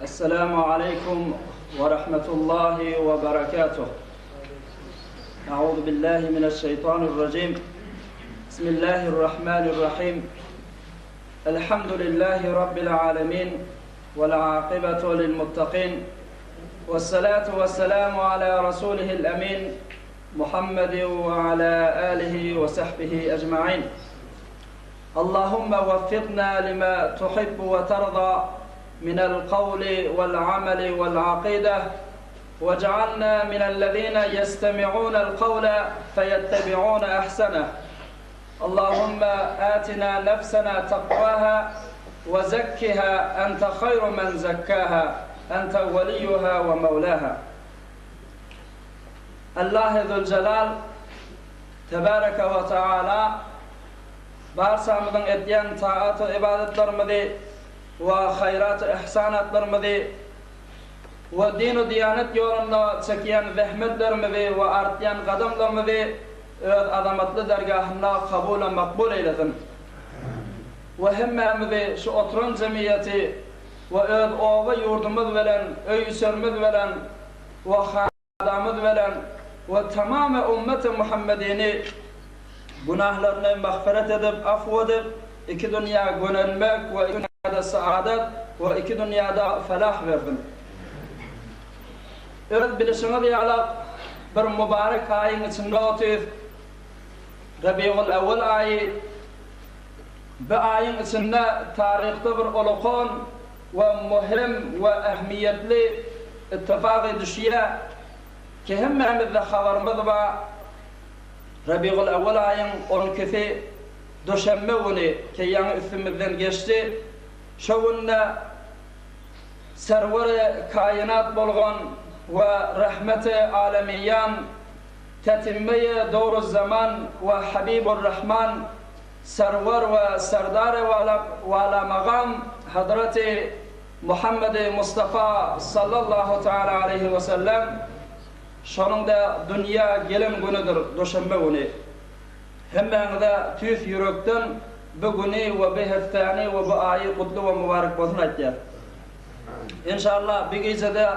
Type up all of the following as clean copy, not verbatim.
السلام عليكم ورحمة الله وبركاته. أعوذ بالله من الشيطان الرجيم. بسم الله الرحمن الرحيم. الحمد لله رب العالمين والعاقبة للمتقين والصلاة والسلام على رسوله الأمين محمد وعلى آله وصحبه أجمعين. اللهم وفقنا لما تحب وترضى من القول والعمل والعقيدة، واجعلنا من الذين يستمعون القول فيتبعون أحسنه. اللهم آتنا نفسنا تقواها وزكها أنت خير من زكاها أنت وليها ومولاها. الله ذو الجلال تبارك وتعالى barsamızın etdiyen taat ve ibadetlerimizi ve hayrat ve ihsanatlarımızı ve din-i diyanet yolunda çekiyen zahmetlerimizi ve artyan kadamlarımızı öz azamatlı dergahında kabul ve makbul eylesin. Ve hemmemizi şu oturan cemiyeti ve öz ova yurdumuz veren, öysörümüz veren ve hadamız veren ve tamamı ümmet-i Muhammedini günahlarını mağfiret edip, affı edip, iki dünya gönülmek ve iki dünyada saadet ve iki dünyada felah verdin. Evet, bilişiniz yalak bir mübarek ayın içinde otuyor. Rabiul Evvel ayı. Bu ayın içinde tarihte bir olukun ve mühim ve ehemmiyetli ittifakı düşüyor ki hemmemizde haberimiz var. Rabiul Evvel ayın 12'si Düşenbe günü ki yanı üstümüzden geçti. Şu günde server-i kainat bolğan ve rahmet-i alemiyan tetimmeyi doğru zaman ve Habibur Rahman server ve serdar-ı vala maqam Hazreti Muhammed Mustafa sallallahu teala aleyhi ve sellem şonun da dünya gelin günüdür Düşenbe günü. Hemmenize tüf yürekten bu günü ve bu heftani ve bu ayı kutlu ve mübarek olsun aytıyor. İnşallah bir gecede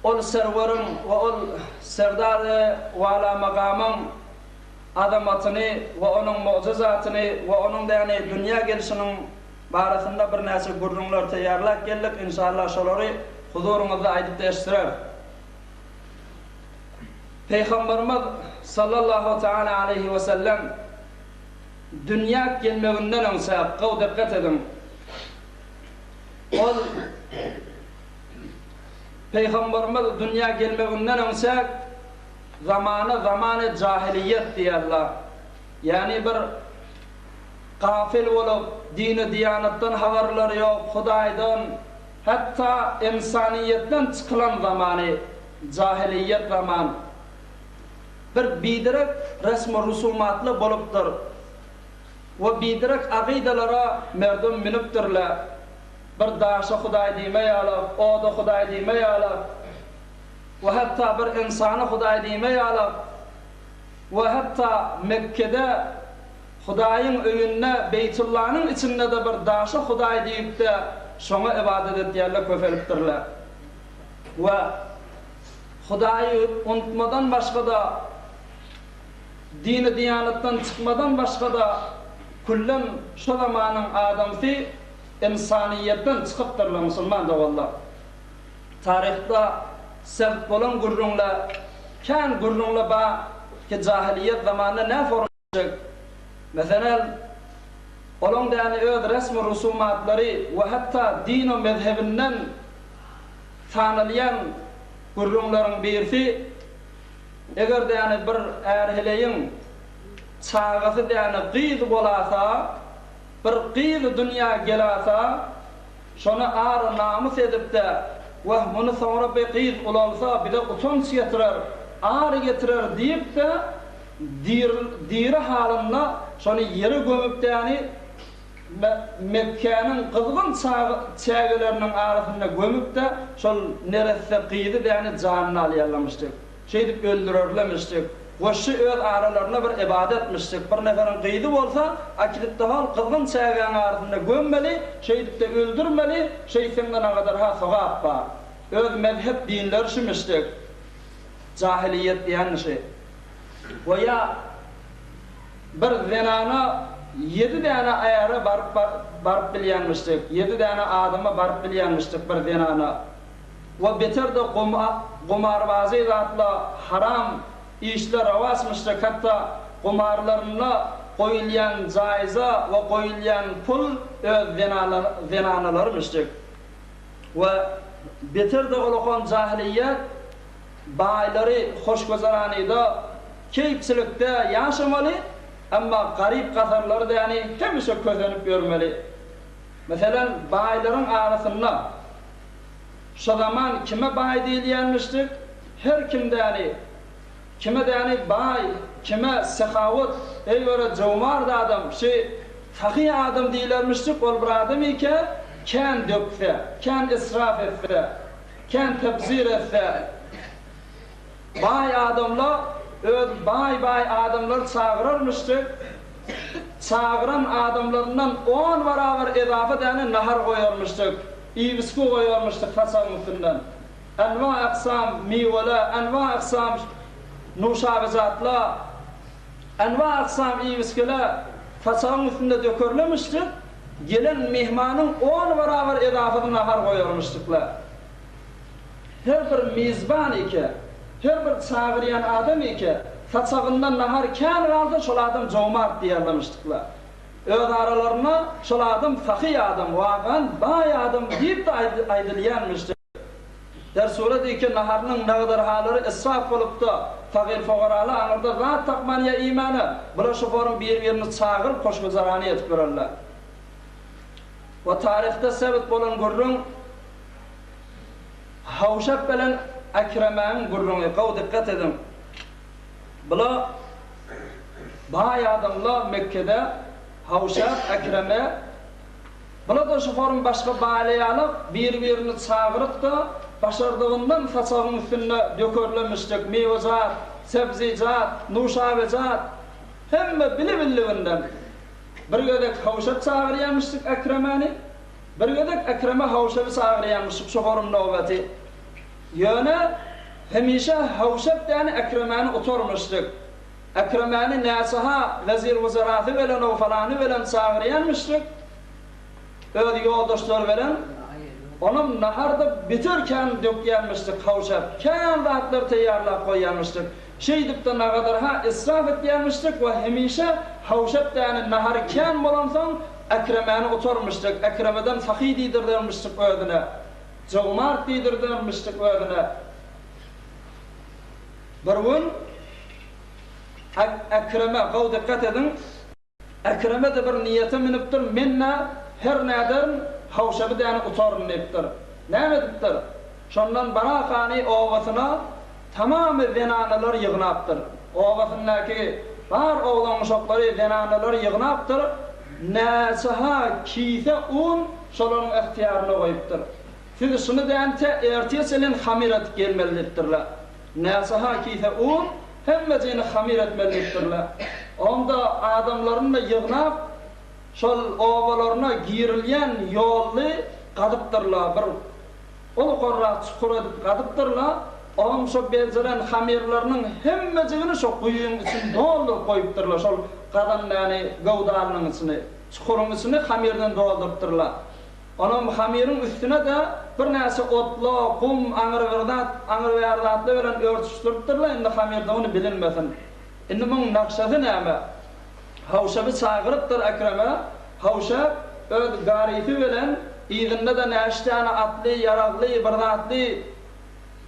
ol serverin ve ol serdar-ı vala makamın azamatını ve onun mucizatını ve onun da yani dünya gelişinin barasında bir nesi gurrunlar tayarlak geldik. İnşallah şoları huzurunuzda aydıp değiştirir. Peygamberimiz sallallahu teala aleyhi ve sellem dünya gelmeğinden önce qav dikkat edin. Ol Peygamberimiz dünya gelmeğinden önce zamanı cahiliyet diyarlar. Yani bir gafil olup dini diyanettan haberleri yok, Hudaydan hatta insaniyetten çıkılan zamanı cahiliyet zaman. Bir bidirek resmi rusumatlı bolupdur. Ve bidirek aqidalara merdum miniptirler. Bir daşa Huday demeyi alıp, o da Huday demeyi alıp, ve hatta bir insanı Huday demeyi alıp, ve hatta Mekke'de Huday'ın öyünne, Beytullah'ın içinde de bir daşa Huday deyip de şuna ibadet ettiğerle köfeliptirler. Ve Huday'ı unutmadan başka da dini diyanetten çıkmadan başka da kullen şu zamanın adamsı insaniyetten çıkıptırlar Müslüman da valla. Tarihte sevk olan gurrunla, kan gurrunla ba ki cahiliyet zamanında ne formacak? Mesela onun da yani öz resmi rusumatları ve hatta din ve mezhebinden tanılayan gurrunların birisi eğer de yani bir erheleyin çağısı da yani qiyz bolasa, bir qiyz dünya gelasa, şonu ağır namus edip de ve bunu sonra bir qiyz olalsa bir de utanç getirir, ağır getirir deyip de diri halinde şonu yeri gömüp de yani Mekke'nin kızgın çağılarının arasında gömüp de şol neresi qiyzi de yani canını alayarlamıştık. Şeydip öldürürlemiştik. Goşu öz aralarına bir ibadetmiştik. Bir neferin qıydı bolsa, akidette hal qızgın çägen ardında gömmeli, şeydikde öldürmeli, şeytenden kadar ha sogap bar. Öz mezhep dinler şumiştik. Cahiliyet diyen şey. Goya bir zenana 7 tane ayara barıp bilyenmiştik. 7 tane adama barıp bilyenmiştik bir zenana. Ve beter de kumarbazı zatla haram işler avasmıştık. Hatta kumarlarına koyulyan caiza ve koyulyan pul öz zenanalarmıştık. Ve beter de olukon cahiliyet bayları hoş gözeranıyda keyipçilikte yaşamalı. Ama garip kasarları da yani hemişe közlenip görmeli. Mesela bayların arasında şu zaman kime bay diyenmiştik? Her kimde yani kime de yani bay, kime sehavet, eyvara cömert adam, takî adam diyenmiştik. Ol bir adam iken ken dökse, ken israf etse, ken tebzir etse, bay adamla bay adamlar çağırırmıştık. Çağıran adamlarından 10 beraber edafe denen nahar koyarmıştık. İviski koyarmıştık tasavvufundan. Enva aksam meyveler, enva aksam nuşabizatlar, enva aksam iviskiler tasavvufunda dökürlemiştik. Gelen mehmanın 10 beraber edafede nahar koyarmıştıklar. Her bir mizban iken, her bir çağıryan adam iken saçağından nahar kân kaldı, şol adam cömert diýerlemişdikler. Öz aralarına şol adam fakî adam, wagan bay adam diýip de aýdylýanmışdy. Der suretdeki naharnyň ne kadar halary israf bolup da fakir fogaraly aňyrda zat takmanya imany, bular şu forum bir-birini çağırıp hoşgözarany etip bererler. Ve tarihte sebep bolan gurrun Havşap bilen Ekreme'nin gurrunu qaw dikkat edin. Bula bay adamlar Mekke'de Havşap, Ekreme bula da şu forum başka baylayalıp bir-birini çağırıp da başardığından saçağın üstüne dökörlemiştik. Meyvezat, sebzizat, nuşabizat hemme bili-bilivinden. Bir gödek Havşap çağırıyamıştık Ekreme'ni, bir gödek Ekreme Havşap'ı çağırıyamıştık şu forum nöbeti. Yöne hemişe Havşap yani Ekreme'ni oturmuştuk. Ekreme'ni nasaha vezir vizarati veren o falanı veren çağırıyamıştık. Öyle yoldaşlar veren. Onun naharda bitirken döküyenmiştik Havşap. Kayan rahatlar teyyarlar koyuyanmıştık. Şeydikten ne kadar ha israf etyenmiştik ve hemişe Havşap yani naharken bolansan Ekreme'ni oturmuştuk. Ekreme'den fakî diýdirmişdik ödüne. Cömert diýdirmişdik ödüne. Bir gün Ekreme, qaw dikkat edin. Ekreme de bir niyete minipdir. Menne her näden Havşapy diýeni oturun diýipdir. Näme diýipdir? Şondan barakany owasyna tamamy zenanalar ýygnapdyr. Owasyndaki bar oglan uşaklary zenanalar ýygnapdyr. Näsaha kise un şolaryň ihtiýaryna goýupdyr. Siz şunu diýende erteselen hamirat gelmelidirler. Näsaha kise un hemmejini hamir etmelidirler. Onda adamlaryny ýygnap şol owalaryna girilýän ýolly gadypdyrlar. Bir ol gorra çukur edip gadypdyrlar. Oň şo bezilen hamirlarynyň hemmejini şo guýun için doldurup goýupdyrlar. Şol gadan ýani gowdanyň içine, çukuryň içine hamirden doldurupdyrlar. Onun hamirin üstüne de bir näse otla, kum, aňyr berdatly bilen örtüşdiripdirler. Indi hamirde onu bilinmesin. Indi muň nakşasy näme? Havşapy çağırıpdyr Ekreme. Havşap öz garifi bilen ýygynda da näşdäne atly, yaragly, birdatly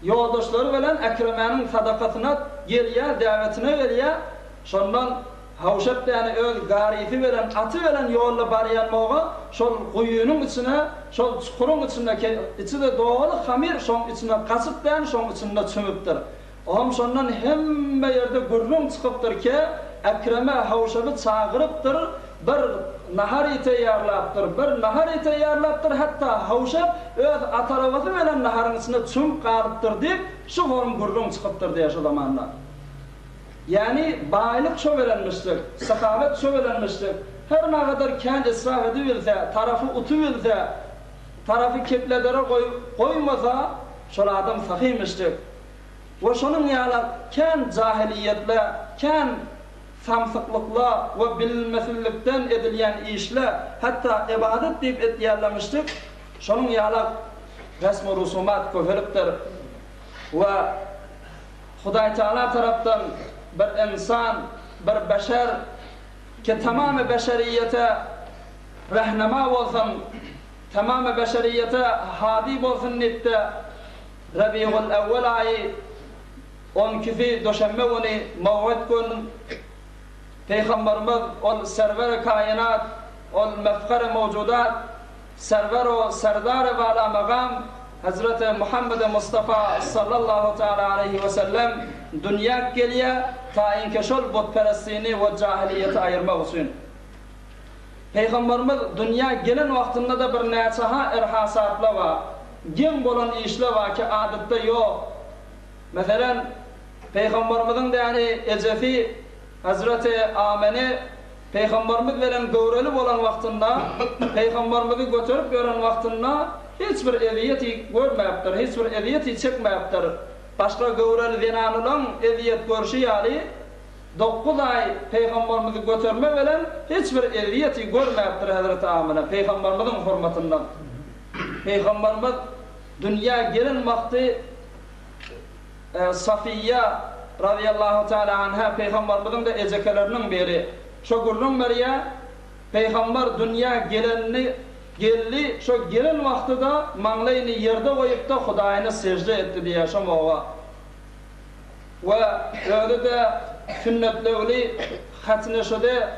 ýoldaşlary bilen Ekreme'niň sadakasyna gelýär, däwetine gelýär. Şondan Havşap yani öz garifi bilen, atı bilen ýolda barýanmaga şol guýunyň içine, şol çukuryň içinde doğaly hamir şoň içine gasyp bilen şoň içinde çömüpdir. Oňam şondan hemme ýerde gurrun çykypdyr ki Ekreme Havşapy çağırıpdyr, bir nahar ýarlapdyr, hatta Havşap öz atarabasy bilen naharyň içine çömüp galypdyr diýip şu forum gurrun çykypdyr diýär şu zamanda. Yani baylık çövelenmiştir, sakavet çövelenmiştir. Her ne kadar kendi israf ediverse, tarafı utuverse, tarafı kepledere koymasa, şol adam fakiymiştir. Ve şonun ýaly ken jahiliyetle, ken samsyklıkla ve bilmesizlikten edilýän işle, hatta ibadet diýip etýärlemişdik. Şonun ýaly resmi rusumat köpelipdir. Ve Hudaý Taala tarapdan bir insan, bir beşer ki tamamı beşeriyete rehnema bolsun, tamamı beşeriyete hadi bolsun nitde Rabiul Awwal aýy 12 doşanbe güni mawlid gün Peygamberimiz ol server kainat, ol mefkar mevcudat, server o serdar ve ala maqam Hazreti Muhammed Mustafa sallallahu teala aleyhi ve sellem dünya geliye ta inke şol botperestliğini ve cahiliyeti ayırmak için. Peygamberimiz dünya gelen vaktinde de bir neçaha irhasatla var. Gen bolan işle var ki adette yok. Mesela Peygamberimizin de yani ecefi Hazreti Amene Peygamberimiz veren gövreli bolan vaktinde Peygamberimizi götürüp gören vaktinde hiçbir eziyeti görmeyiptir, hiçbir eziyeti çekmeyiptir. Başka gövreli zinanılan eziyet görüşü yani 9 ay Peygamberimizi götürme veren hiçbir eziyeti görmeyiptir Hazreti Amene Peygamberimizin hürmetinden. Peygamberimiz dünya gelin vakti Safiye radıyallahu teala anha Peygamberimizin de ecekelerinin biri. Şokurlun beriye Peygamber dünya gelenini geldi, şu gelen vaxtida manglayını yerde koyup da Hudaýyny secde etdi diye şomoga. Ve öyle de sünnetli hatneşede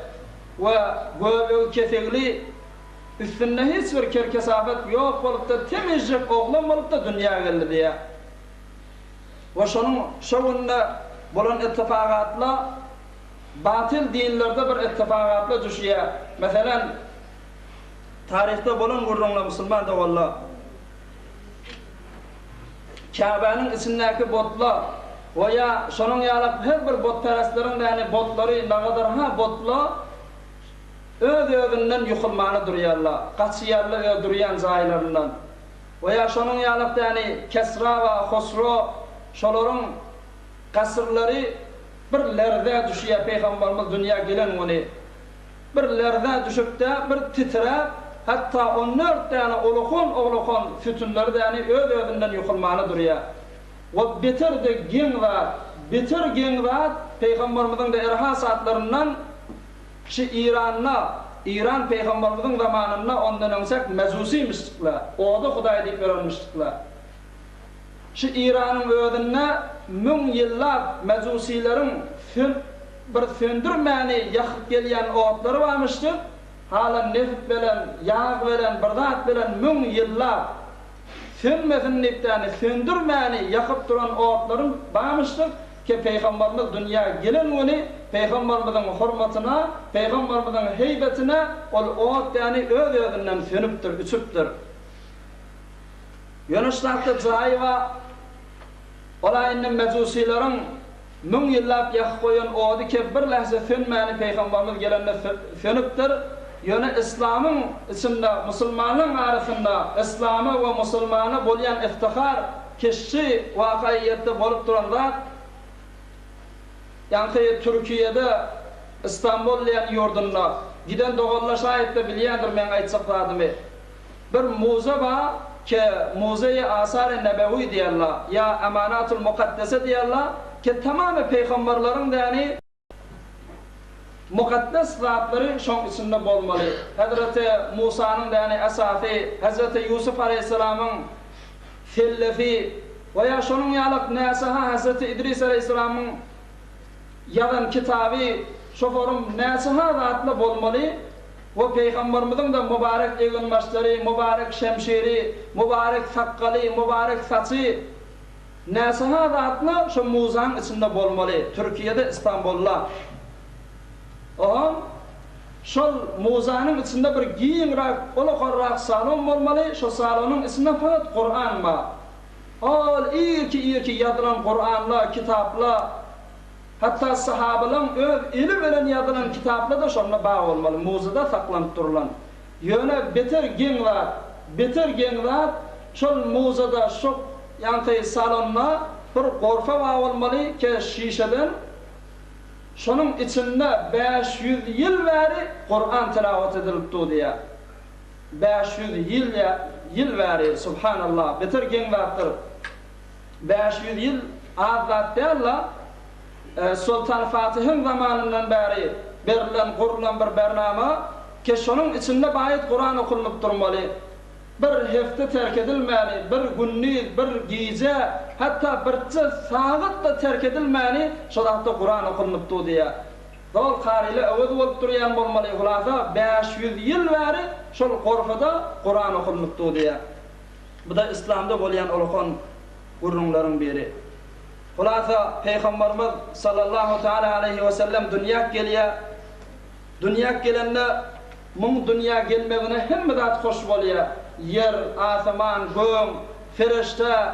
ve göbek kefegli üstünde hiç bir kerkesafet yok bolup da temizcek oğlan bolup da dünya geldi diye. Ve şonun şovunda bolan ittifakatla batil dinlerde bir ittifakatla düşüyor. Mesela tarihte bolan gurrunla musulman da valla Kabe'nin içindeki botla veya şonun ýaly her bir botperestlerin yani botları nağadar ha botla öz-özünden yıkılmany durýarlar, gaçýarlar durýan jaýlaryndan. Veya şonun ýaly yani Kesra ve Hosro şolaryň gasrlary bir lerde düşýär Peygamberimiz dünya gelen güni. Bir lerde düşüp de bir titrep hatta 14 tane olukun fütünleri yani öz-özünden yıkılmany durýar. Ve bitirdi genvat Peygamberimizin de irhasatlarından şu İran Peygamberimizin zamanında ondan öňsek mezusiymiştikler. O da Hudaý diýip berilmiştikler. Şu İran'ın özünde 1000 yıllap mezusilerin bir söndürmeni yakıp gelýän oğutlary varmıştır. Hala neft bilen, yağ bilen, birdat bilen 1000 yıllap sönmesin neftäni söndürmeni yakıp duran oğutların varmıştır ki Peygamberimiz dünya gelen güni Peygamberimizin hurmatyna, Peygamberimizin heybetine ol oğut yani öz-özünden sönüpdir, üçüpdir. Yunusnakda jaýy olaýynyň mezusilerin 1000 yıllap yak koyan oğudu ki bir lahza sönmeni Peygamberimiz gelende sönüpdir. Yani İslam'ın içinde, Müslümanlığın arasında İslam'a ve Müslümana bolýan iftihar kişi vakayette bolup duran yani Türkiye'de İstanbul diýen ýurdunda giden dogallar şahit de bilýändir men aýtsakladymy. Bir muze var ki Muze-i Asar-ı Nebevi diýerler ya Emanatul Mukaddese diýerler ki tamamı peygamberlerin de yani mukaddes zatları şoň içinde bolmaly. Hazreti Musa'nın da yani esafi, Hazreti Yusuf aleyhisselamın fellefi veya şonun ýalyk näsaha Hazreti İdris aleyhisselamın ýazan kitaby şoforum näsaha zatly bolmaly. O Peygamberimizin de mübarek eginmaçlary, mübarek şemşeri, mübarek sakkaly, mübarek saçy näsaha zatly şu Musa'nın içinde bolmaly. Türkiye'de İstanbul'da Oğam, şol Muza'nın içinde bir giyinrak, ulukarrak salon bolmaly, şu salonun içinde fakat Kur'an var. Ol, iyi ki yadılan Kur'anla, kitapla, Hatta sahabaların öz ilim bilen yazılan kitaplarda da şonda bağ olmalı, muzada saklanıp durulan. Yöne beter gen var, şol muzada şu yantay salonuna bir gorfa bağ olmalı ki şişeden. Şonun içinde 500 yıl beri Kur'an tilavet edilipti diye. 500 yıl beri subhanallah beter gen vardır. 500 yıl azat derler. Sultan Fatih'in zamanından beri kurulan bir bernama ki şunun içinde bayit Kur'an okunulup durmalı. Bir hefte terk edilmeli, bir gündüz, bir gece, hatta bir saat da terk edilmeli, şurada Kur'an okunuluptu diye. Dol qariyle öwüz bolup durýan bolmaly. Hulasa 500 yıl beri şol gorfada Kur'an okunuluptu diye. Bu da İslamda bolýan ulukhan gurrunlaryň biri. Hulasa Peygamberimiz sallallahu teala aleyhi ve sellem dünýäge gelýär. Dünýäge gelende muň dünýäge gelmegine hemme zat hoş bolýar. Yer, asaman, göň, ferişte,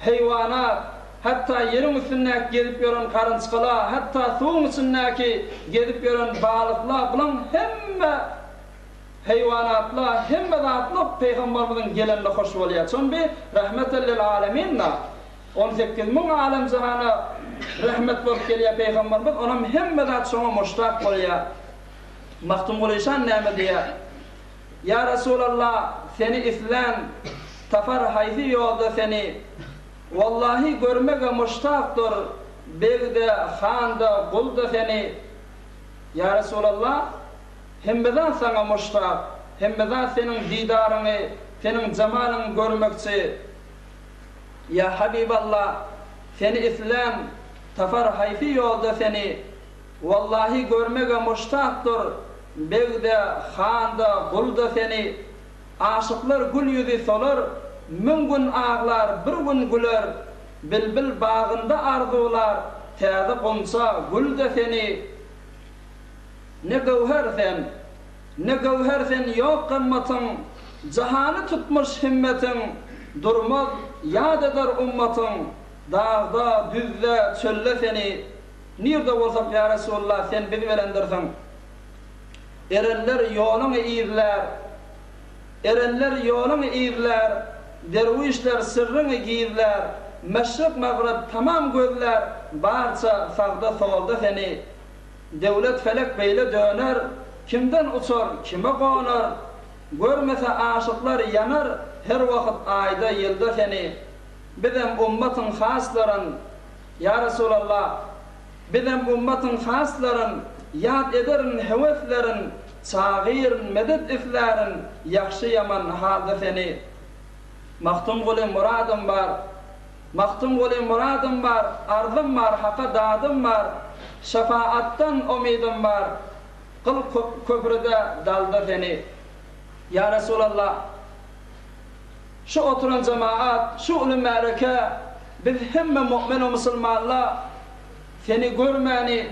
heywanat, hatta yerin üstündäki gezip ýören karınçylar, hatta suwun üstündäki gezip ýören balyklar bilen hemme heywanatlar, hemme zatlar Peygamberimiziň gelende hoş bolýar. Çünki rahmetel lil alamin 18.000 alem zahana rahmet bolup gelýär Peygamberimiz, onam hemme zat şoňa muştak bolýar. Maktum bolýan näme diýär? Ya Resulallah, seni İslam tafar hayzi ýolda seni wallahi görmege muştakdyr. Begde, handa, gulda seni. Ya Resulallah, hemmeden sana muştak, hemmeden senin didaryny, senin jamanyny görmekçi. Ya Habiballah, seni İslam tafar hayzi ýolda seni wallahi görmege muştakdyr. Begde, handa, gulda seni. Aşıklar gül yüzü solar, min gün ağlar, bir gün güler. Bilbil bağında arzular, täze gonsa gülde seni. Ne gevher sen yok kımmatın, cahany tutmuş himmetin, durmaz yad eder ummatın, dağda, düzde, çölle seni. Nirde bolsak ya Resulullah sen bizi belendirsin. Erenler yolunu iyirler, dervişler sırrını giyirler, meşrik mağrib tamam gözler, barça sağda solda seni. Devlet felek beyle döner, kimden uçar, kime qonar, görmese aşıklar yanar, her vakit ayda yılda seni. Bizim ummatın hasların, ya Resulallah, bizim ummatın hasların, yad ederin heveslerin, çağırin medet iflerin, yakşı yaman halde seni. Maktum guli muradım var, arzım var, haka dadım var, şefaattan umidim var, kıl köprüde dalda seni. Ya Resulallah, şu oturan cemaat, şu ulum meleke, biz hemme mu'min o musulmanlar, seni görmeni,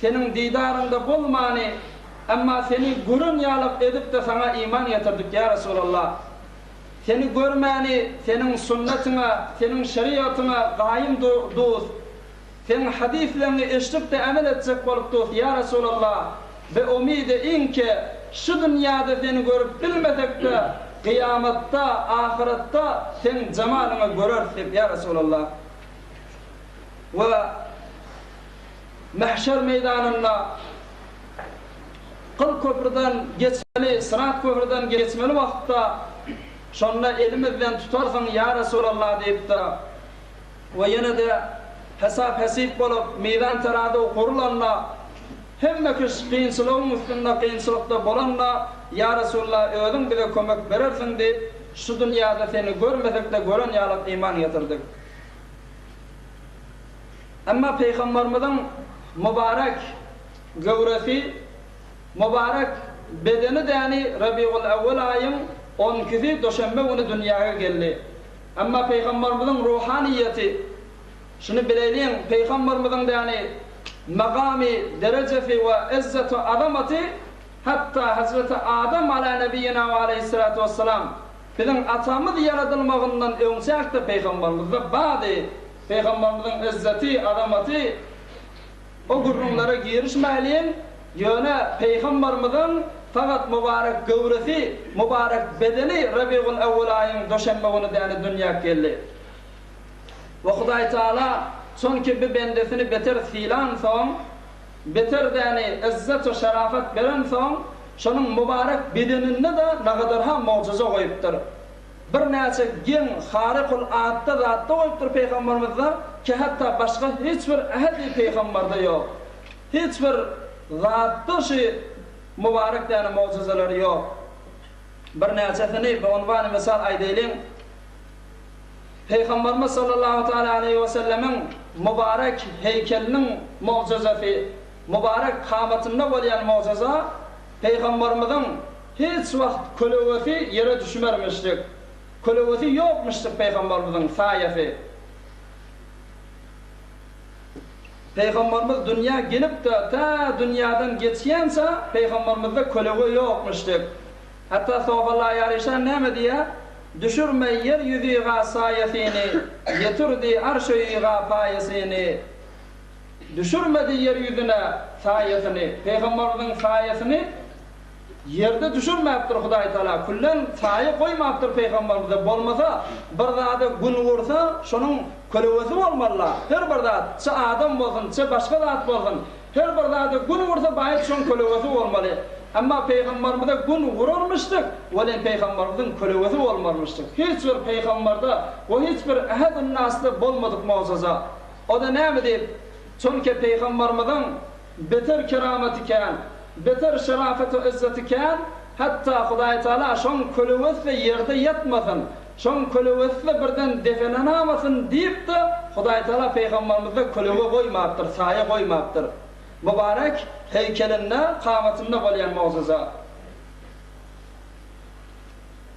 senin didarında bulmani, ama seni gurun yalıp edip de sana iman getirdik ya Resulallah. Seni görmeni, senin sünnetine, senin şeriatına gayim dost, senin hadislerini eşitip de amel edecek bolup dost ya Resulallah. Ve umidi inke şu dünyada seni görüp bilmesek de kıyamatta, ahirette senin cemalini görürsek ya Resulallah. Ve mahşer meydanında kıl köprüden geçmeli, sırat köprüden geçmeli vakitta şonda elimizden tutarsın ya Resulallah deyip de ve yine de hesap bolup meydan terada kurulanla hemme kış kıyınçılığın üstünde kıyınçılıkta bolanla ya Resulallah ödün bize kömek verirsin deyip şu dünyada seni görmesek de gören yalıp iman getirdik. Ama Peygamberimizin mübarek gövrefi, mübarek bedeni de yani Rabiul Evvel ayın 12'si Doşembe günü dünyaya geldi. Ama Peygamberimizin ruhaniyeti, şunu bilelim, Peygamberimizin de yani makami, derecesi ve izzeti, azameti, hatta Hazreti Adem ala nebiyyina ve aleyhissalatu vesselam bizim atamız yaratılmağından önsek de Peygamberimiz ve badi Peygamberimizin izzeti, azameti O gurrunlara girişmeliyin, yöne Peygamberimizin fakat mübarek gövrefi, mübarek bedeni Rabiul Evvel ayın doşembe günü däni dünýäge geldi. Ve Hudaý Taala sonki bir bendesini beter silan soň, beter däni izzet we şerafet beren soň, şonun mübarek bedeninde de nagaдар ha mucize goýupdyr. Bir näçe gen harikul aatda zatda goýupdyr Peygamberimizde ki hatta başga hiç bir ahadi peygamberde ýok. Hiç bir zatda şu mübarek däni mucizeleri ýok. Bir näçesini bu unwany misal aýdaýlym. Peygamberimiz sallallahu aleyhi ve sellemin mübarek heykelinin mucizesi, mübarek kamatyna bolýan mucize, Peygamberimizin hiç wagt kölewesi yere düşmermişdik. Kölewesi ýokmuşdyk Peygamberimizin saýasy. Peygamberimiz dünya gelip de ta dünyadan geçýänse Peygamberimizde kölewe ýokmuşdyk. Hatta sohbalar ýaryşan näme diýär? Düşürme yer yüzüğe sayesini, getirdi arşıyığa payesini. Düşürmedi yeryüzüne sayesini, Peygamberimizin sayesini yerde düşürmeyipdir Hudaý Taala. Kullen saye koýmapdyr Peygamberimize. Bolmasa bir zada gün vursa şonun kölewesi bolmaly. Her bir zat, çy adam bolsun, çy başga zat bolsun, her bir zada gün vursa baýat şon kölewesi bolmaly. Amma Peygamberimize gün vurulmuşdyk, welen Peygamberimizin kölewesi bolmamışdyk. Hiç bir peygamberde we hiç bir ahadyn nasda bolmadyk mucize. O da näme diýip? Çünki Peygamberimizin beter kerameti iken, beter şerafet we izzet iken, hatta Hudaý Taala şon kölewesi yerde yatmasyn, şon kölewesi birden defenanamasyn diýip de Hudaý Taala Peygamberimize kölewe goýmapdyr, saýa goýmapdyr. Mübarek heykeline, kamatyna bolýan mucize.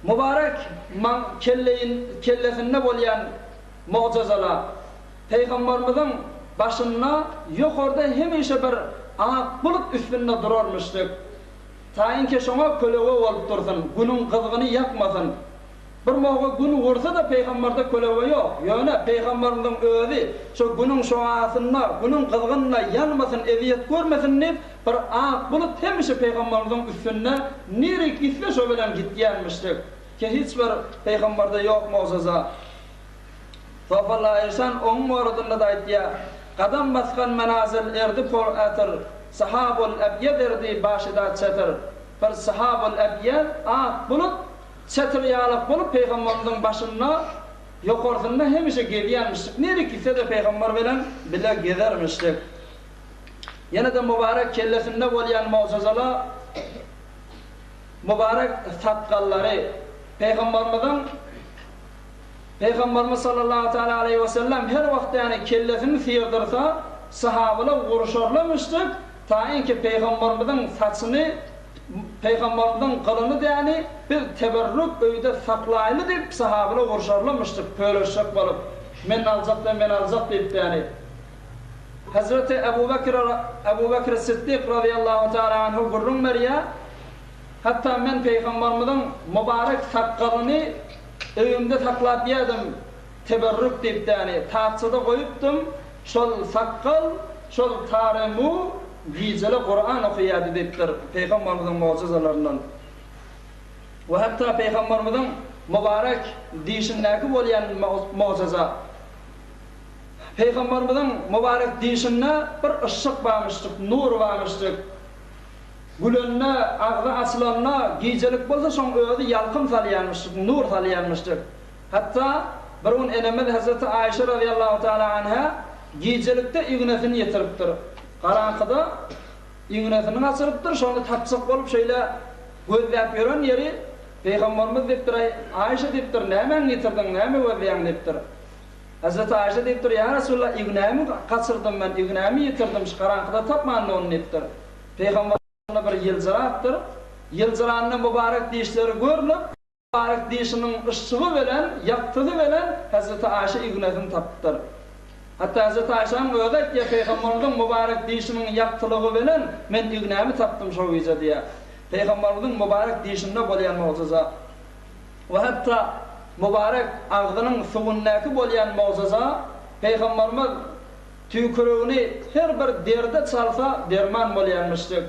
Mübarek kellesinde bolýan mucizeler. Peygamberimizin başyna ýokarda hemişe bir ak bulut üstünde durarmışdyk. Taýinki şoňa kölewe bolup dursun, günün kızgyny ýakmasyn. Bir moga gün vursa da Peygamberde kölewe ýok. Ýöne Peygamberimizin özi şu günün şoňasyna, günün kızgynyna ýanmasyn, eziýet görmesin diýip bir ak bulut hemişe Peygamberimizin üstünde nire gitse şo bilen gitýänmişdik. Ki hiç bir Peygamberde ýok mucize. Sohbalar insan oň mordunda da aýtýar. Qadam basgan manazil erdi por atyr. Sahabul abyad erdi başyda çetir. Bir sahabul abyad ak bulut çetir ýalyk bolup Peygamberimizin başyna ýokarsyna hemişe gelýänmişdik. Nere gitse de Peygamber bilen bile gezermişdik. Ýene de mübarek kellesinde bolýan mucizeler, mübarek sakkallary, Peygamberimiz sallallahu aleyhi ve sellem her wagt ýani kellesini sýyrdyrsa, sahabalar guruşarlamışdyk. Taýinki Peygamberimizin saçyny, Peygamberimizin gylyny ýani bir teberrük öýde saklaýly diýip sahabalar guruşarlamışdyk, pöleşik bolup. Men aljak diýip ýani. Hazreti Ebu Bekir Siddiq radıyallahu ta'ala anhu gurrun merya, hatta men Peygamberimizin mübarek sakkalyny öýümde saklap ýadım, teberrük diýip ýani taçyda goýupdym. Şol sakkal, şol taremu gijele Kur'an okuýady diýipdir Peygamberimizin mucizelerinden. Ve hatta Peygamberimizin mübarek diýişindäki bolýan mucize. Peygamberimizin mübarek diýişinde bir ışık barmışdyk, nur barmışdyk. Gülünne, ağzı açılanna gijelik bolsa şoň özi ýalkyn salýanmışdyk, nur salýanmışdyk. Hatta bir gün enemiz Hazreti Aýşe radıyallahu ta'ala anha gijelikde ügnesini ýetiripdir. Garaňkyda ügnesini açyrypdyr, şonu tapçyk bolup şeýle gözläp ýören ýeri Peygamberimiz diýipdir, Aýşe diýipdir, näme ýetirdiň, näme gözläň diýipdir. Hazreti Aýşe diýipdir, ýa Rasulullah, ügnämi gaçyrdym men, ügnämi ýetirdim, garaňkyda tapmandy onu diýipdir. Peygamber bir yılcırattır. Yılcıranın mübarek diýişleri görülüp, mübarek diýişiniň ışığı bilen, ýaktygy bilen Hazreti Aýşe ügnesini tapdyr. Hatta Hazreti Aýşeň özi aýtdy, Peygamberimiň mübarek diýişiniň ýaktylygy bilen men ügnämi tapdym şo wize diýär. Peygamberimiň mübarek diýişinde bolýan mucize. We hatta mübarek agzynyň suwundaky bolýan mucize, Peygamberimiz tükürüğünü her bir derde çalsa derman bolýanmyşdyk.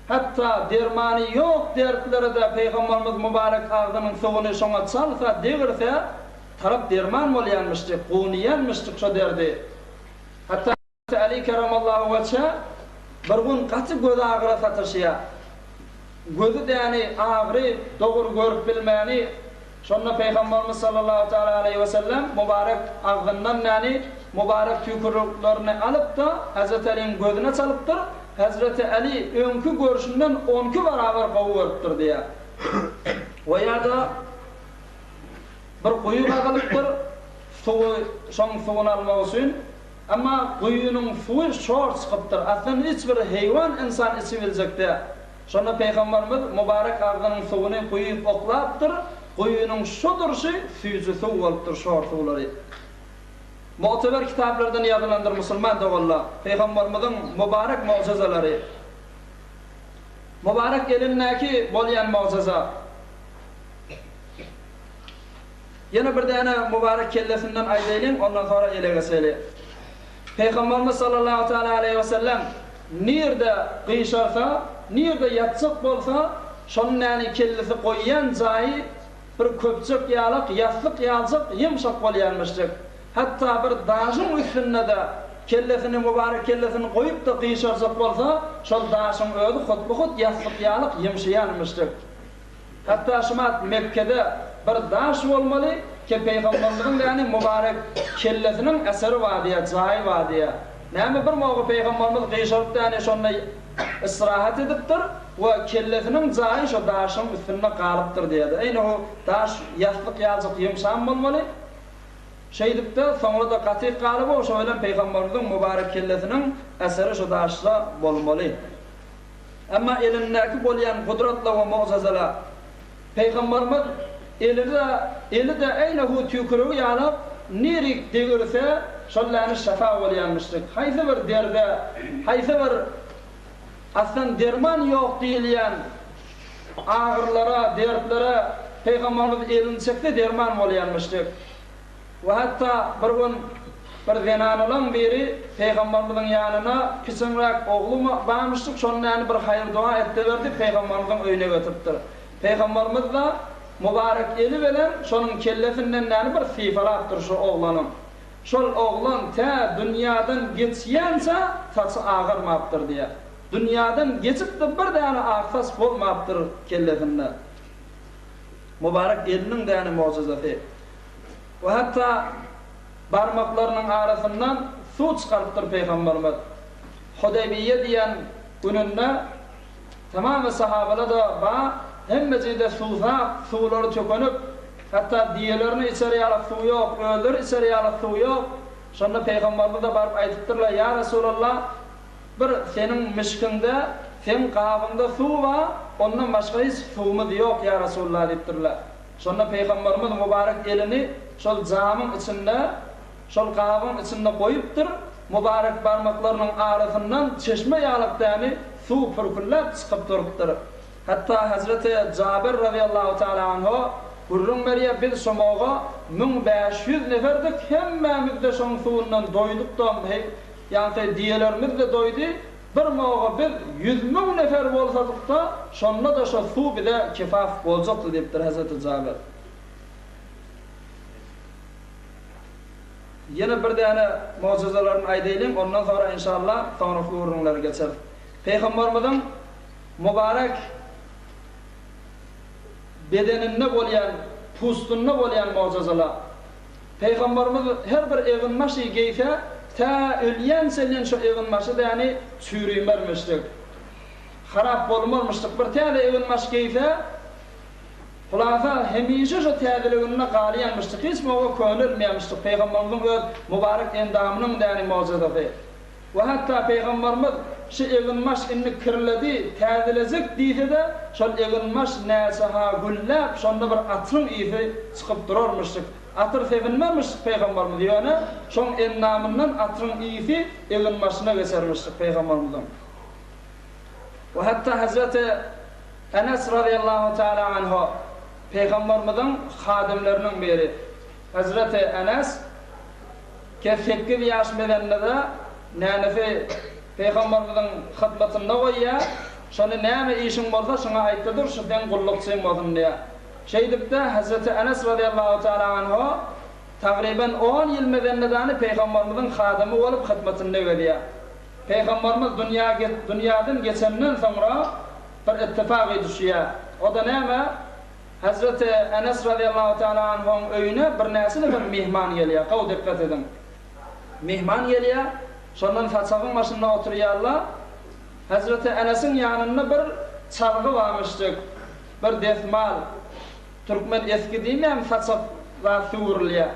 Hatta dermany yok dertlere de Peygamberimiz mübarek ağzının suwuny şoňa çalsa degirse tarap derman bolýanmyşdyk, guniýanmyşdyk şo derdi. Hatta Ali keramallahu wajha bir gün gaty göz ağrı satışya. Gözü däni ağrı, dogry görüp bilmäni. Şonda Peygamberimiz sallallahu teala aleyhi ve sellem mübarek ağzından yani mübarek tükürüklerini alıp da Hazreti Ali'nin gözüne çalıptır. Hazreti Ali önkü görüşünden 10 barabar gowurupdyr diye. O ýa-da bir guýu galypdyr, suwy şoň suwyny almak üçin. Amma guýunyň suwy şor çykypdyr. Aslında hiç bir heýwan insan içip biljekde. Şonda Peygamberimiz mübarek ağzının suwyny guýup oklapdyr. Guýunyň şu durşy süýjü suw bolupdyr şor suwlary. Mu'teber kitaplardan ýazylandyr musulman dogalla. Peygamberimizin mübarek mucizalary. Mübarek elindäki bolýan muciza. Yana bir däne mübarek kellesinden aýdaýyn, ondan sonra ele geçeli. Peygamberimiz sallallahu teala aleyhi ve sellem nirde gıyşarsa, nirde yatsak bolsa, şonun näni kellesi goýýan jaý bir köpçük ýalyk, ýaslyk ýalçyk, ýumşak bolýanmyşdyk. Hatta bir daşyň üstünde de kellesini mübarek kellesini goýup da gıyşarsak bolsa, şol daşyň özü hutbahut ýaslyk ýalyk ýumşaýanmyşdyk. Hatta şumat Mekke'de bir daş bolmaly ki Peygamberimiň ýani mübarek kellesiniň eseri wadiýa, jaý wadiýa. Näme bir mowgy Peygamberimiz gıyşaryp da ýani şonda istirahat edipdir we kellesiniň jaý şo daşyň üstünde galypdyr diýdi. Eýne o daş ýaslyk ýalçyk ýumşan bolmaly. Şeýdipde soňra da gaty galyp o şo bilen Peygamberimiň mübarek kellesiniň eseri şo daşda bolmaly. Amma elindäki bolýan gudratla we mucizalar Peygamberimiz elide eýne hu tükürügi ýalyp nirik degirse şollany şafa bolýanmyşdyk. Haýsy bir derde, haýsy bir aslan derman ýok diýilýän ağırlara, dertlere Peygamberimiz elini çekdi derman bolýanmyşdyk. Ve hatta bir gün bir zenanylaň biri Peygamberimiziň ýanyna kiçinrak ogluma barmyşdyk, şondan bir haýır dua etdi berdi, Peygamberimiziň öýüne götüripdir. Peygamberimiz da mübarek eli bilen şonun kellesinden näme bir sifalatdyr şu oglanyň. Şol oglan ta dünýäden geçýänse taçy ağarmapdyr diýe. Dünýäden geçip de bir däne ağsas bolmapdyr kellesinde. Mübarek eliniň däne mucizasy. Ve hatta barmaklarynyň arasyndan suw çykarypdyr Peygamberimiz. Hudaybiýe diýen gününde tamamy sahabalar da ba hemmejide suwlary çökönüp hatta diýerlerini içeri alyp suw ýok, öldür içeri alyp suw ýok. Şonda Peygamberimiz da barıp aýdypdyrlar: "Ya Rasulullah, bir senin mişkinde, sen gabyňda suw bar, ondan başga hiç suwmuz ýok ya Rasulullah" diýipdirler. Şonda Peygamberimiz mübarek elini şol jamyň içinde, şol gabyň içinde goýupdyr. Mübarek barmaklarynyň arasyndan çeşme ýalypdyny suw pürpürläp çykyp durupdyr. Hatta Hazreti Cabir radıyallahu teala anhu Hurrun beriye biz şomoga 1500 neferdik, hemmemiz de şoň suwundan doýduk da, ýani diýerlerimiz de doýdy. Bir moga biz 100.000 nefer bolsadyk da, şonda da şo suw bize kifaf boljakdy diýipdir Hazreti Cabir. Ýene bir däne mucizalaryny aýdaýlym, ondan sonra inşallah soňraky urunlara geçer. Peygamberimiziň mübarek bedeninde bolýan, pustunda bolýan mucizalar. Peygamberimiz her bir eginmaşy geyse, ta ölýän selen şo eginmaşy da ýani çürüýmermişdik. Harap bolmarmışdyk. Bir täze eginmaş geyse, hulasa hemişe şo täzeligine galýanmışdyk. Hiç moga könülmeýärmişdik. Peygamberimiziň öz mübarek endamynyň da ýani mucizasy. Ve hatta Peygamberimiz şu eginmaş inni kirledi, täzelejek diýse de, şol eginmaş näsaha güllap, şonda bir atyryň iýi çykyp durarmışdyk. Atyr sevinmemişdik Peygamberimiz ýöne, şoň endamyndan atyryň iýi eginmaşyna geçermişdik Peygamberimiziň. Ve hatta Hazreti Enes radıyallahu teala anhu Peygamberimiziň hadimleriniň biri. Hazreti Enes Kefekki yaşmedenle de nänefe Peygamberimizin hıdmatına koyya, şonu näme işin bolsa şuna aýtdyr, şudan gullukçyň bolsun diye. Şeýdipde Hazreti Enes radıyallahu taala anhu taqriban 10 ýyl medeniýetde Peygamberimizin hadymy bolup hıdmatyny berýär. Peygamberimiz dünýäden geçenden sonra bir ittifaq edişýär. O da näme? Hazreti Enes radıyallahu taala anhuň öýüne bir näsili bir mehman gelýär. Gaw dikkat edin. Mehman gelýär. Şondan fatsagyň başynda oturýarlar. Hazreti Enes'in ýanynda bir çalgy barmışdyk. Bir desmal. Türkmen eski diýmem fatsak we suwurlýar.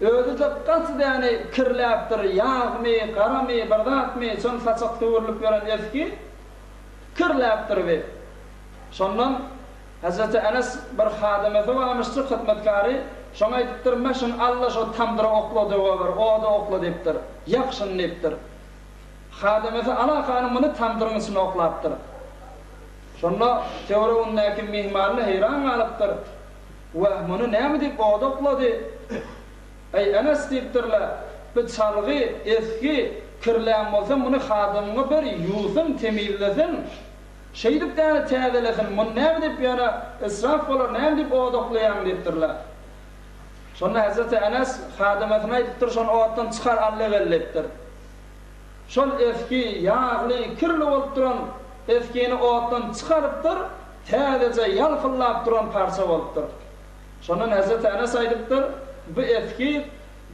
Özü de gaty ýany kirläpdir, ýagmy, garamy, bardatmy, şon fatsak suwurlyp gören eski kirläpdir we. Şondan Hazreti Enes bir hadymete barmışdyk, hyzmatkary. Şoňa aýdypdyr, "Meşin Allah şo tamdyra oklady gobar, o da oklady" diýipdir. Ýakşyn diýipdir. Hadymete alaqany muny tamdyryň oklapdyr. Şonda teore onnäki mehmanly heýran galypdyr. "Wa muny näme diýip o da oklady?" "Ey Enes" diýipdirler. "Bu çalgy eski kirlän bolsa muny hadymyňa bir ýuwsyn, temizlesin. Şeýdip däne täzelesin. Muny näme diýip ýana israf bolar, näme diýip o da oklaýan" diýipdirler. Şonda Hazreti Enes hadametine aýdypdyr, şonu otdan çykar Allah gellepdir. Şol eski, ýagly, kirli bolup duran eskini otdan çykarypdyr, täzece ýalfyllap duran parça bolupdyr. Şondan Hazreti Enes aýdypdyr, bu eski,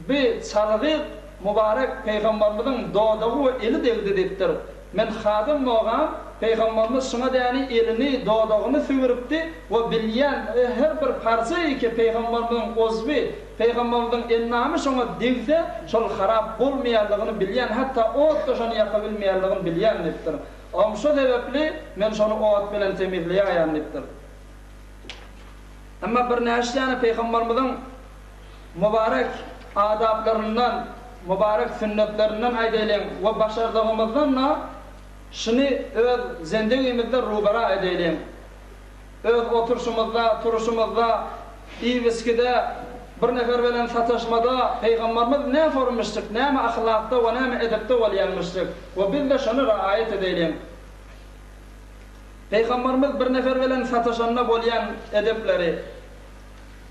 bu çalgy mübarek Peygamberimizin doğdağı we eli degdi diýipdir. Men hadım bolgan Peygamberimiz şuna däni elini, doğdagyny süwüripdi we bilýän her bir parça iki Peygamberimizin ozby, Peygamberimizin ennamy şoňa degse, şol harap bolmaýanlygyny bilýän, hatda ot da şonu ýaka bilmeýänligini bilýän diýipdir. Ama şu sebepli men şonu ot bilen temizleýän diýipdir. Amma bir näşe Peygamberimizin mübarek adablarından, mübarek sünnetlerinden aýdaýlan we başardygymyzdan şunu öz zendegimizde rubara edelim. Öz oturuşumuzda, turuşumuzda, iwiskide, bir nefer bilen sataşmada Peygamberimiz ne formuşdyk, näme ahlakda we näme edepde bolýanmyşdyk. We biz de şunu raayet edelim. Peygamberimiz bir nefer bilen sataşanda bolýan edepleri.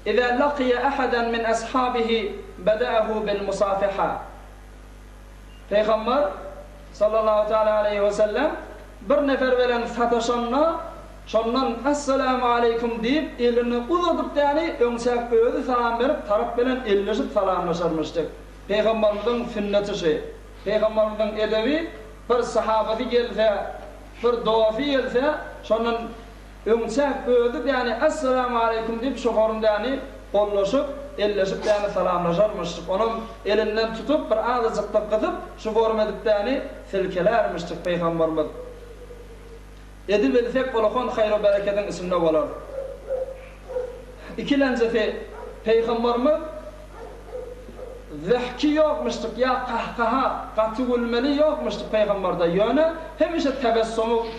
"İza laqiya ahadan min ashabihi bada'ahu bil musafaha." Peygamber sallallahu teala aleyhi ve sellem bir nefer bilen sataşanna şondan "Assalamu aleykum" diýip elini uzadyp ýani öňsek özü salam berip tarap bilen elleşip salamlaşarmışdyk. Peygamberimizin sünneti şey. Peygamberimizin edebi bir sahabaty gelse, bir doafi gelse şondan öňsek özü ýani "Assalamu aleykum" diýip şu gorunda ýani gollaşyp elleşip ýani salamlaşarmışdyk. Onun elinden tutup bir azıcık gyzyp şu gorma edip ýani silkelermişdik Peygamberimiz. Edip etsek bolakon haýry bereketiň isinde bolar. İkilencefi Peygamberimiz zehki ýokmuşdyk, ýa kahkaha, gaty gülmeli ýokmuşdyk Peygamberde. Ýöne hemişe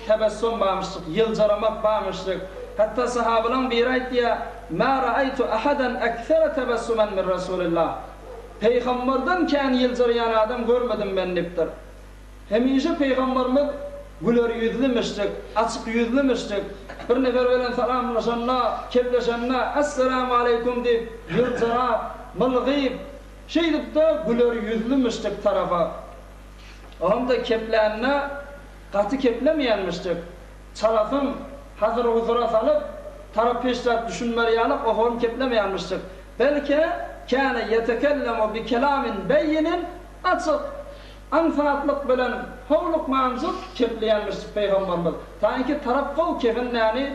tebessüm barmışdyk, ýyljaramak barmışdyk. Hatta sahabalar bir aýtdy, "Ma ra'aytu ahadan akthara tabassuman min Rasulillah." Peygamberden kän ýyljarayan adam görmedim ben diýipdir. Hemişe Peygamberimiz güler yüzlümişdik, açık yüzlümişdik. Bir nefer bilen salamlaşanna, kepleşanna, "Assalamu aleykum" diýip ýyljarap, mylgyp, şeýdip de güler yüzlümişdik tarafa. Onda keplänne gaty keplemeýänmişdik. Çalafyn hazır huzura salıp tarap peşrap düşünmerýärlik ohon keplemeýänmişdik. Belki kâne yetekellemu bi kelamin beyinin açık anfatlyk bilen howluk manzyk kepleýänmişdik Peygamberimiz. Taýki tarap gow kefin näni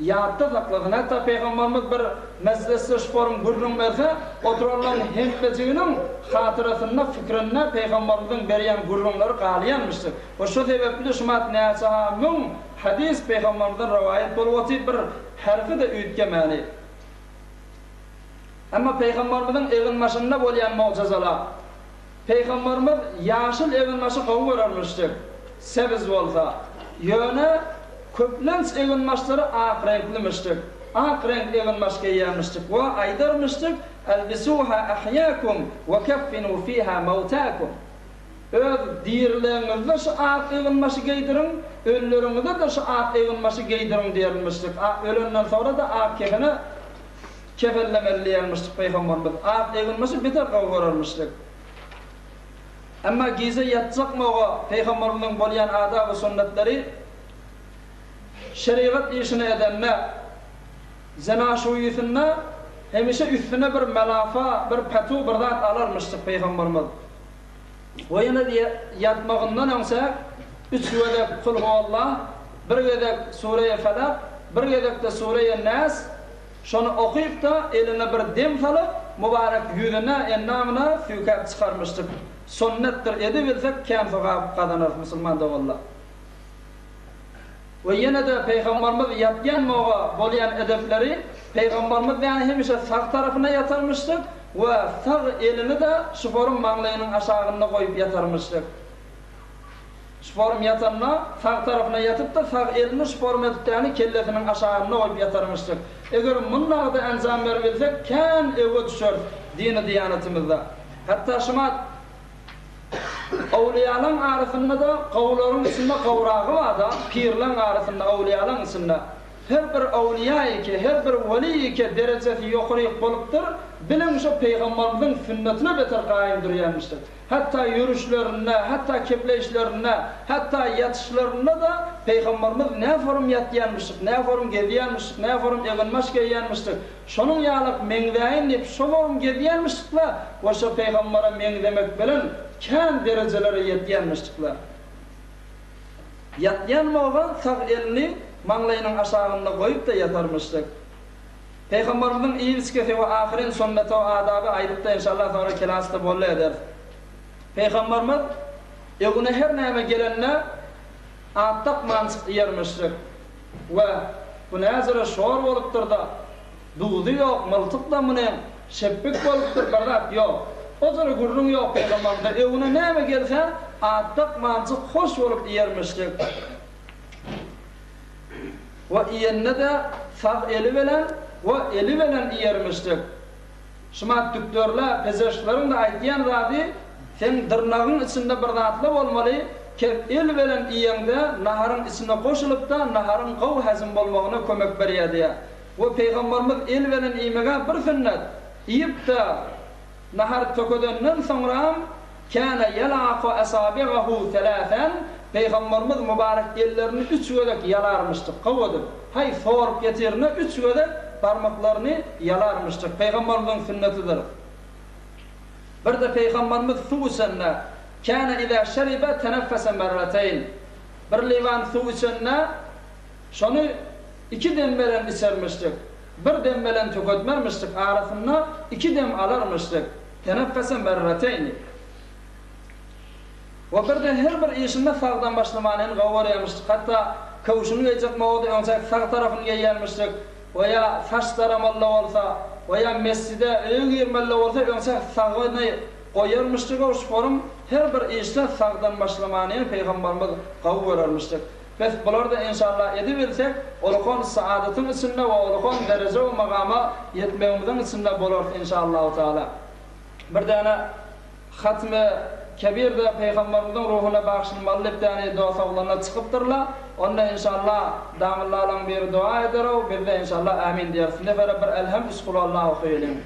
ýatda saklagyna. Hatta Peygamberimiz bir mezlesde şorum gurrun berse, oturarlan hempejiginiň hatyrasyna, fikrine Peygamberimizin berýän gurrunlary galýanmışdyk. O şu sebepli şumat näsahamyň hadis Peygamberimizden rivayet bolýar bir harfy da üýtgemäni. Amma Peygamberimizin eginmaşynda bolýan mucizalar. Peygamberimiz ýaşyl eginmaşy gowy görermişdik. Sebiz bolsa, ýöne köplenç eginmaşlary ak renklimişdik. akren evin maske yemiştik ve aydarmıştık elbisuha ahyakum ve keffinu fiha mautakum. Öz dirlerinizde şu ak evin maşı giydirin, ölülerinizde de şu ak evin maşı giydirin diyebilmiştik. Ölünden sonra da ak kefeni kefenlemeliyelmiştik Peygamberimiz. Ak evin maşı biter kavurarmıştık. Ama gize yatsak mı o Peygamberimizin bolyan adab ve sünnetleri şeriat işine edenle zina şuyusunna hemişe üstüne bir melafa, bir petu, bir zat alırmıştık Peygamberimiz. Ve yine yatmağından önce 3 vedek Kul Huvallah, 1 vedek Sure-i Felak, 1 vedek de Sure-i Nas, şunu okuyup da eline bir dem salıp mübarek yüzüne, ennamına fükat çıkarmıştık. Sünnettir ediversek kâm sevap kazanır Müslüman da vallah. Ve yine de Peygamberimiz yatgan moğa bolyan edepleri Peygamberimiz yani hemişe sağ tarafına yatarmıştık ve sağ elini de şuforun mağlayının aşağına koyup yatarmıştık. Şuforum yatanına sağ tarafına yatıp da sağ elini şuforum edip yani kellesinin aşağına koyup yatarmıştık. Eğer bunlara da enzam verilsek kan eve düşer dini diyanetimizde. Hatta şumat Awliyaların arasında da qawların içinde qawrağı var da pirlerin arasında awliyaların içinde her bir awliya eki, her bir veli eki derecesi yukarı bolupdur. Bilen şu Peygamberimizin sünnetine beter qaim duryanmıştır. Hatta yürüşlerine, hatta kepleyişlerine, hatta yatışlarına da Peygamberimiz ne form yatyanmıştık, ne form gezyanmıştık, ne form eğinmaş gezyanmıştık. Şunun yağlık mengdeyin deyip şu form gezyanmıştıklar. O şu Peygamber'e mengdemek bilen kan derecelere yetyanmıştıklar. Yatyanmağa sağ elini manglayının aşağında koyup da yatarmıştık. Peygamberimizin iyi biskesi ve ahirin sünneti ve adabı aydıp da inşallah sonra kelasta bolla eder. Peygamberimiz evine her neyme gelenine attak mansık yermiştik. Ve bu nezire şor oluptur da duğdu yok, mıltık da mıne şeppik oluptur, bardak yok. O zaman gurrun yok Peygamberimizde. Evine neyme gelse attak mansık hoş olup yermiştik. Ve iyenne de sağ eli velen yermiştik. Şumat düktörler, pezeşlerin de aytyan radi sen dırnağın içinde bir zatlı olmalı ki el velen iyende naharın içine koşulup da naharın qav hazm bolmağına kömek beriyadi. Ve Peygamberimiz el velen iymege bir sünnet iyip da nahar töködenden sonra kana yalaqu asabi'ahu thalathan Peygamberimiz mübarek ellerini 3 gödek yalarmıştık, qavadık. Hay sorup getirine 3 gödek parmaklarını yalarmıştık. Peygamberimizin sünnetidir. Bir de Peygamberimiz su içenne kana iza şeribe teneffese merrateyn. Bir livan su içenne şunu 2 dem bilen içermiştik. 1 dem bilen tökötmermiştik. Arasında 2 dem alarmıştık. Teneffese merrateyn. Ve bir de her bir işinde sağdan başlamanın qavaryamıştık. Hatta kavuşunu geçecek mağda önce sağ tarafını gelmiştik. Veya saç taramallı olsa veya mescide öğün girmeli olsa önce sağını koyarmıştık. O şuforum her bir işte sağdan başlamanın Peygamberimiz qavararmıştık. Biz bunları da inşallah ediversek olukon saadetin içinde ve olukon derece ve makama yetmemizin içinde bulur inşallah Teala. Bir tane hatmi Kebir de Peygamberimizin ruhuna bağışlanmalı bir tane dua savlarına çıkıptırlar. Onda inşallah damıllalan bir dua eder o, bir de inşallah amin diyersin. Nefere bir elham üskulallah okuyalım.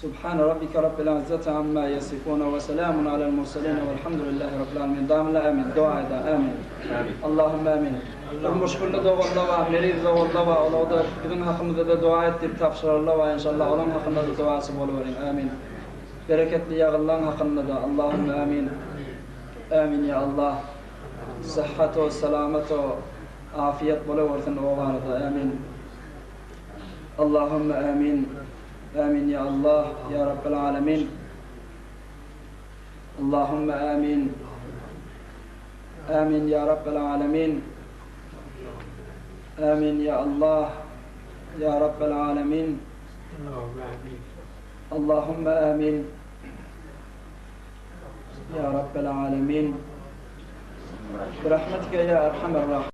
سبحان ربك رب العزة عما يصفون وسلام على المرسلين والحمد لله رب العالمين. دام لا آمين دعاء آمين اللهم آمين. المشكلة ده والله مريض ده والله ولو ده bizim hakkımızda da dua ettik tafsirallah ve inşallah olan hakkında da duası bol verin. Amin. Bereketli yağıllan hakkında da Allahümme amin. Amin ya Allah. Sıhhat ve selamet ve afiyet bol versin oğlanı amin. Allahümme amin. Amin ya Allah ya Rabbel alemin. Allahümme amin. Amin ya Rabbel alemin. آمين يا الله يا رب العالمين اللهم آمين يا رب العالمين برحمتك يا أرحم الراحمين.